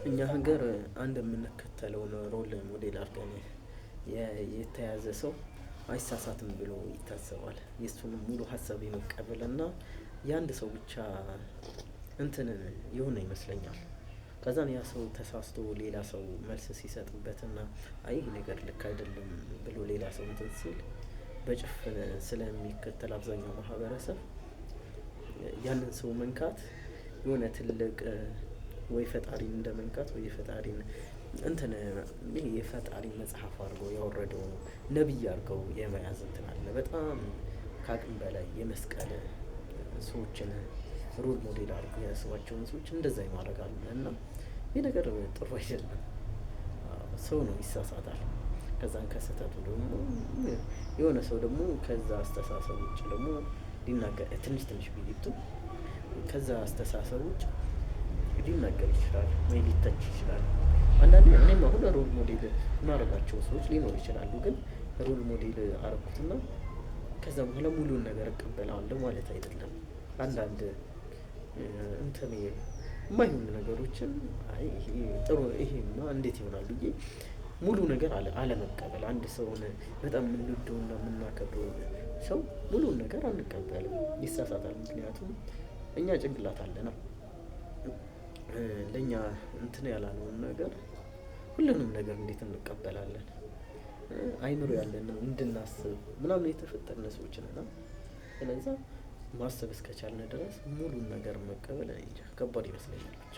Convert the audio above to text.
እኛ ሀገር አንድ የምንከተለውን ሮል ሞዴል አድርገን የተያዘ ሰው አይሳሳትም ብሎ ይታሰባል። የእሱንም ሙሉ ሀሳብ የመቀበልና የአንድ ሰው ብቻ እንትን የሆነ ይመስለኛል። ከዛን ያ ሰው ተሳስቶ ሌላ ሰው መልስ ሲሰጥበትና አይ ይሄ ነገር ልክ አይደለም ብሎ ሌላ ሰው እንትን ሲል በጭፍን ስለሚከተል አብዛኛው ማህበረሰብ ያንን ሰው መንካት የሆነ ትልቅ ወይ ፈጣሪን እንደመንካት ወይ ፈጣሪን እንትን ይሄ የፈጣሪን መጽሐፍ አድርጎ ያወረደው ነብይ አድርገው የመያዝ እንትን አለ። በጣም ከአቅም በላይ የመስቀል ሰዎችን ሮል ሞዴል አድርገው የያዟቸውን ሰዎች እንደዛ የማድረግ አለ እና ይሄ ነገር ጥሩ አይደለም። ሰው ነው ይሳሳታል። ከዛን ከስህተቱ ደግሞ የሆነ ሰው ደግሞ ከዛ አስተሳሰብ ውጭ ደግሞ ሊናገር ትንሽ ትንሽ ቢይቱ ከዛ አስተሳሰብ ውጭ ሊናገር ይችላል ወይ ሊተች ይችላል። አንዳንዴ እኔም አሁን ሮል ሞዴል የማደርጋቸው ሰዎች ሊኖሩ ይችላሉ። ግን ሮል ሞዴል አደረኩትና ከዛ በኋላ ሙሉውን ነገር እቀበላለሁ ማለት አይደለም። አንዳንድ እንትን የማይሆኑ ነገሮችን አይ ይሄ ጥሩ ይሄማ እንዴት ይሆናል ብዬ ሙሉ ነገር አለመቀበል። አንድ ሰውን በጣም የምንወደውና የምናከብረው ሰው ሙሉውን ነገር አንቀበልም፣ ይሳሳታል። ምክንያቱም እኛ ጭንቅላት አለና ለኛ እንትን ያላለውን ነገር ሁሉንም ነገር እንዴት እንቀበላለን? አይምሮ ያለን እንድናስብ ምናምን የተፈጠርን ሰዎች ነን። ስለዚህ ማሰብ እስከቻልን ድረስ ሙሉን ነገር መቀበል እኔ እንጃ ከባድ ይመስለኛል ብቻ